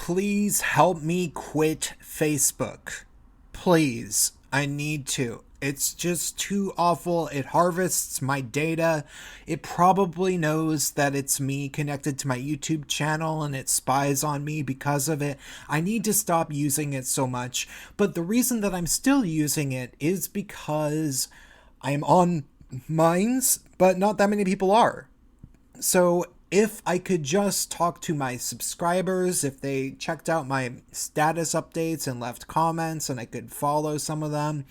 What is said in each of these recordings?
please help me quit Facebook. Please. I need to. It's just too awful. It harvests my data. It probably knows that it's me connected to my YouTube channel and it spies on me because of it. I need to stop using it so much. But the reason that I'm still using it is because I'm on Minds, but not that many people are. So if I could just talk to my subscribers, if they checked out my status updates and left comments and I could follow some of them,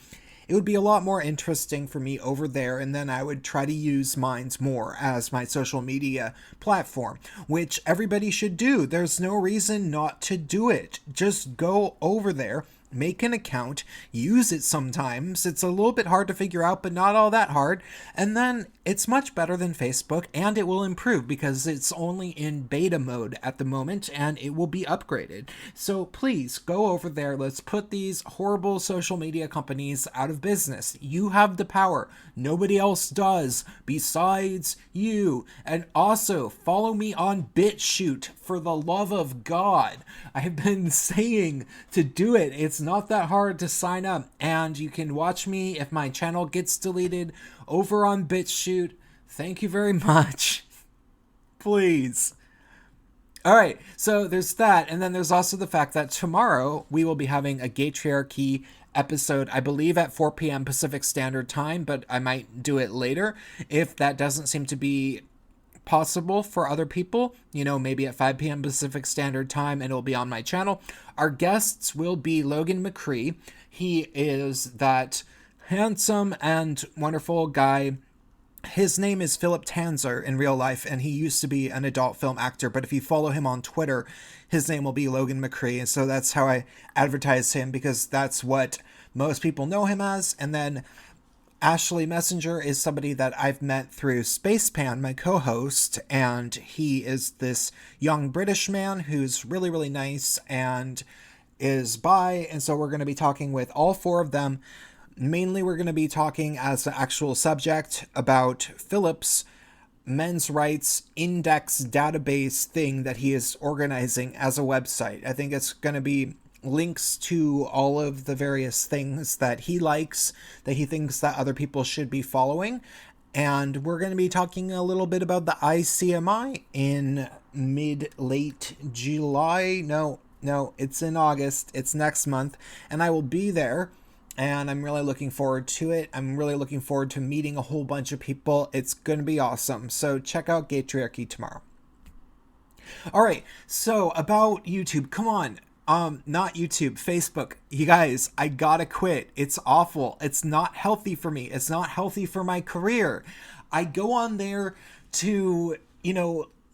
it would be a lot more interesting for me over there, and then I would try to use Minds more as my social media platform, which everybody should do. There's no reason not to do it. Just go over there, make an account, use it sometimes. It's a little bit hard to figure out, but not all that hard. And then it's much better than Facebook, and it will improve because it's only in beta mode at the moment, and it will be upgraded. So please go over there. Let's put these horrible social media companies out of business. You have the power. Nobody else does besides you. And also follow me on BitChute, for the love of God. I've been saying to do it. It's not that hard to sign up, and you can watch me if my channel gets deleted over on BitChute. Thank you very much. Please. All right, so there's that, and then there's also the fact that tomorrow we will be having a Gaytriarchy episode, I believe at 4 p.m. Pacific Standard Time, but I might do it later if that doesn't seem to be possible for other people, maybe at 5 p.m. Pacific Standard Time, and it'll be on my channel. Our guests will be Logan McCree. He is that handsome and wonderful guy. His name is Philip Tanzer in real life, and he used to be an adult film actor, but if you follow him on Twitter, his name will be Logan McCree, and so that's how I advertise him, because that's what most people know him as. And then Ashley Messenger is somebody that I've met through Spacepan, my co-host, and he is this young British man who's really, really nice and is bi, and so we're going to be talking with all four of them. Mainly, we're going to be talking as an actual subject about Philip's men's rights index database thing that he is organizing as a website. I think it's going to be links to all of the various things that he likes, that he thinks that other people should be following. And we're going to be talking a little bit about the ICMI in late July. No, it's in August. It's next month. And I will be there. And I'm really looking forward to it. I'm really looking forward to meeting a whole bunch of people. It's going to be awesome. So check out Gaytriarchy tomorrow. All right. So about YouTube. Come on. Not YouTube, Facebook. You guys, I gotta quit. It's awful. It's not healthy for me. It's not healthy for my career. I go on there to,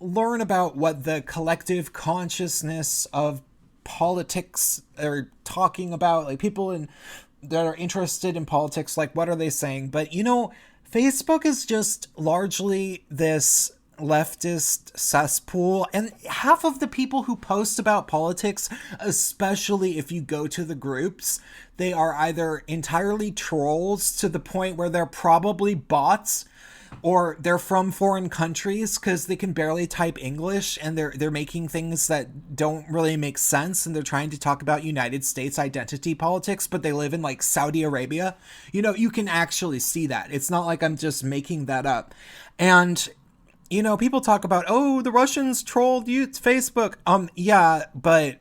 learn about what the collective consciousness of politics are talking about, like people that are interested in politics, like what are they saying? But Facebook is just largely this leftist cesspool, and half of the people who post about politics, especially if you go to the groups, they are either entirely trolls to the point where they're probably bots, or they're from foreign countries because they can barely type English, and they're making things that don't really make sense, and they're trying to talk about United States identity politics, but they live in like Saudi Arabia. You can actually see that. It's not like I'm just making that up. And people talk about, the Russians trolled Facebook. Yeah, but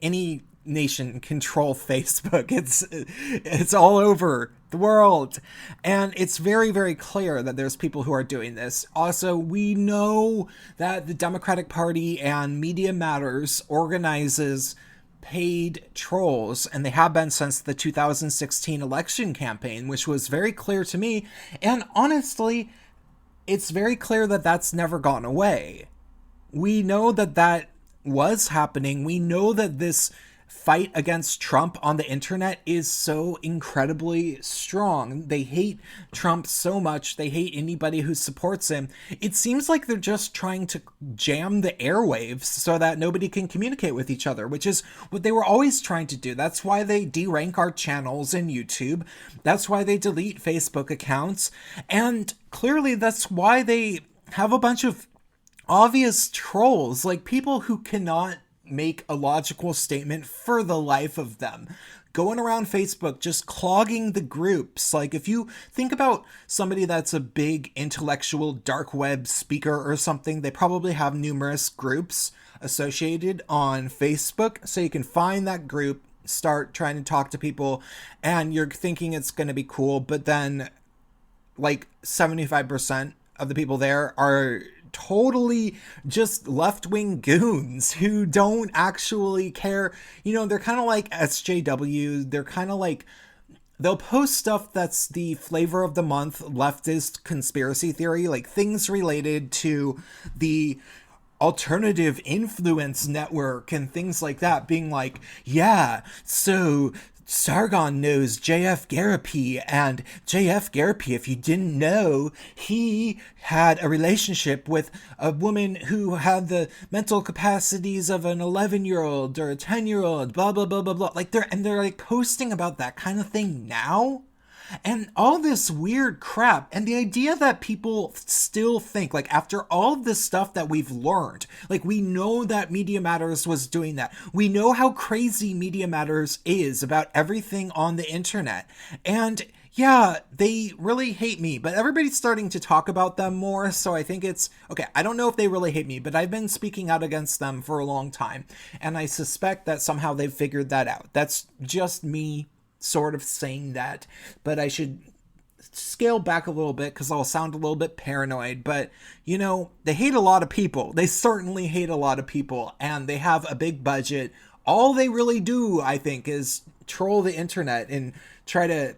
any nation can troll Facebook. It's all over the world. And it's very, very clear that there's people who are doing this. Also, we know that the Democratic Party and Media Matters organizes paid trolls, and they have been since the 2016 election campaign, which was very clear to me. And honestly, it's very clear that that's never gone away. We know that was happening. We know that this fight against Trump on the internet is so incredibly strong. They hate Trump so much. They hate anybody who supports him. It seems like they're just trying to jam the airwaves so that nobody can communicate with each other, which is what they were always trying to do. That's why they derank our channels in YouTube. That's why they delete Facebook accounts. And clearly that's why they have a bunch of obvious trolls, like people who cannot make a logical statement for the life of them. Going around Facebook, just clogging the groups. Like, if you think about somebody that's a big intellectual dark web speaker or something, they probably have numerous groups associated on Facebook. So you can find that group, start trying to talk to people, and you're thinking it's going to be cool, but then like 75% of the people there are totally just left-wing goons who don't actually care. They're kind of like SJW. They're kind of like, they'll post stuff that's the flavor of the month leftist conspiracy theory, like things related to the alternative influence network and things like that, being like, yeah, so Sargon knows JF Gaytriarchy, and JF Gaytriarchy, if you didn't know, he had a relationship with a woman who had the mental capacities of an 11-year-old or a 10-year-old, blah, blah, blah, blah, blah. Like, they're like posting about that kind of thing now. And all this weird crap, and the idea that people still think, like, after all of this stuff that we've learned, like, we know that Media Matters was doing that. We know how crazy Media Matters is about everything on the internet. And yeah, they really hate me, but everybody's starting to talk about them more, so I think it's okay. I don't know if they really hate me, but I've been speaking out against them for a long time, and I suspect that somehow they've figured that out. That's just me sort of saying that, but I should scale back a little bit because I'll sound a little bit paranoid. But they hate a lot of people. They certainly hate a lot of people, and they have a big budget. All they really do, I think, is troll the internet and try to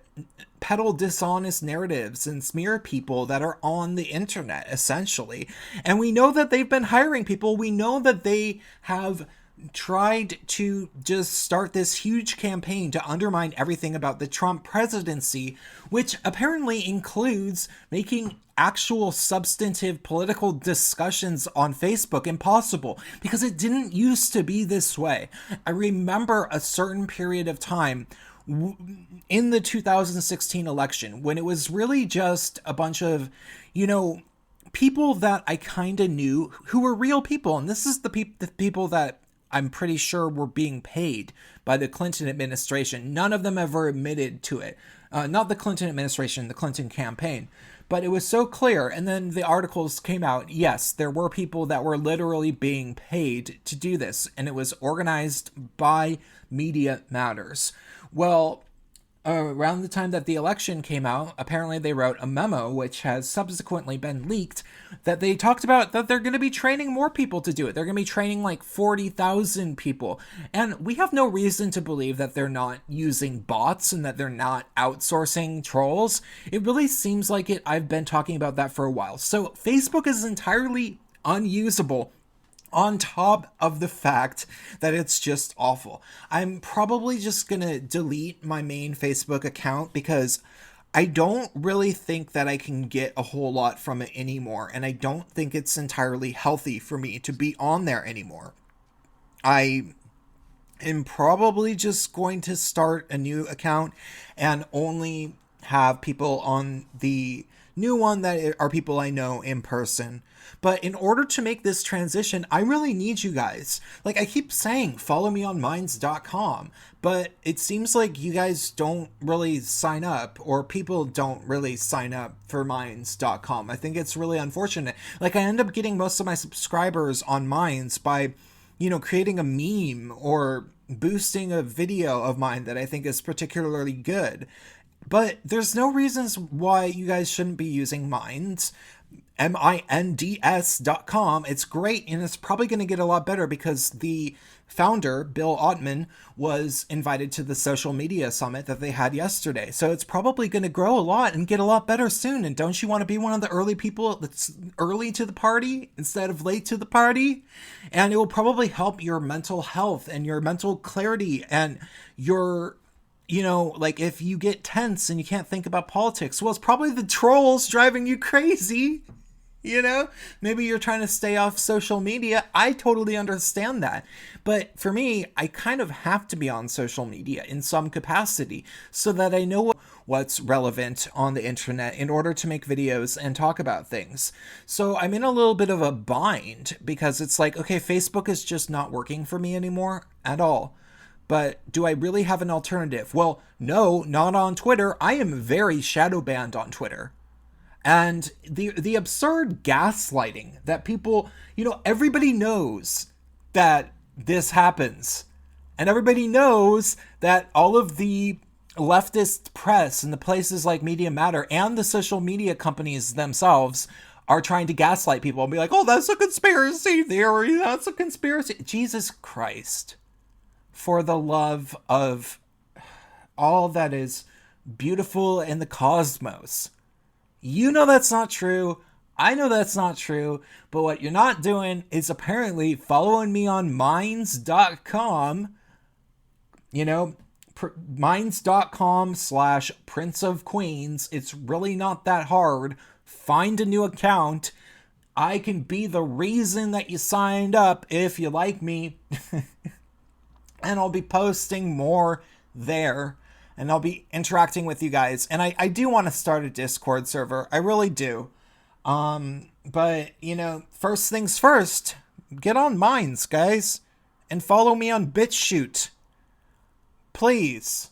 peddle dishonest narratives and smear people that are on the internet, essentially. And we know that they've been hiring people. We know that they have tried to just start this huge campaign to undermine everything about the Trump presidency, which apparently includes making actual substantive political discussions on Facebook impossible, because it didn't used to be this way. I remember a certain period of time in the 2016 election when it was really just a bunch of, people that I kind of knew who were real people. And this is the people that I'm pretty sure were being paid by the Clinton administration. None of them ever admitted to it. Not the Clinton administration, the Clinton campaign. But it was so clear. And then the articles came out. Yes, there were people that were literally being paid to do this. And it was organized by Media Matters. Well, around the time that the election came out, apparently they wrote a memo, which has subsequently been leaked, that they talked about that they're going to be training more people to do it. They're going to be training like 40,000 people. And we have no reason to believe that they're not using bots and that they're not outsourcing trolls. It really seems like it. I've been talking about that for a while. So Facebook is entirely unusable, on top of the fact that it's just awful. I'm probably just going to delete my main Facebook account because I don't really think that I can get a whole lot from it anymore. And I don't think it's entirely healthy for me to be on there anymore. I am probably just going to start a new account and only have people on the new one that are people I know in person. But in order to make this transition, I really need you guys. Like I keep saying, follow me on minds.com, but it seems like you guys don't really sign up, or people don't really sign up for minds.com. I think it's really unfortunate. Like I end up getting most of my subscribers on Minds by, creating a meme or boosting a video of mine that I think is particularly good. But there's no reasons why you guys shouldn't be using Minds. minds.com. It's great, and it's probably going to get a lot better because the founder, Bill Ottman, was invited to the social media summit that they had yesterday. So it's probably going to grow a lot and get a lot better soon. And don't you want to be one of the early people that's early to the party instead of late to the party? And it will probably help your mental health and your mental clarity and your... like if you get tense and you can't think about politics, well, it's probably the trolls driving you crazy. You know, maybe you're trying to stay off social media. I totally understand that. But for me, I kind of have to be on social media in some capacity so that I know what's relevant on the internet in order to make videos and talk about things. So I'm in a little bit of a bind because it's like, okay, Facebook is just not working for me anymore at all. But do I really have an alternative? Well, no, not on Twitter. I am very shadow banned on Twitter. And the absurd gaslighting that people, everybody knows that this happens. And everybody knows that all of the leftist press and the places like Media Matter and the social media companies themselves are trying to gaslight people and be like, oh, that's a conspiracy theory. That's a conspiracy. Jesus Christ. For the love of all that is beautiful in the cosmos. You know that's not true. I know that's not true. But what you're not doing is apparently following me on minds.com. Minds.com/Prince of Queens. It's really not that hard. Find a new account. I can be the reason that you signed up if you like me. And I'll be posting more there. And I'll be interacting with you guys. And I do want to start a Discord server. I really do. But, first things first. Get on Minds, guys. And follow me on BitChute. Please.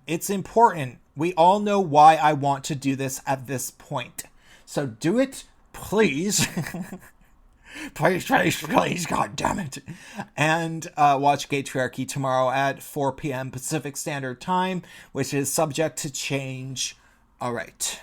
It's important. We all know why I want to do this at this point. So do it, please. Please, God damn it. And watch Gaytriarchy tomorrow at 4 p.m. Pacific Standard Time, which is subject to change. All right.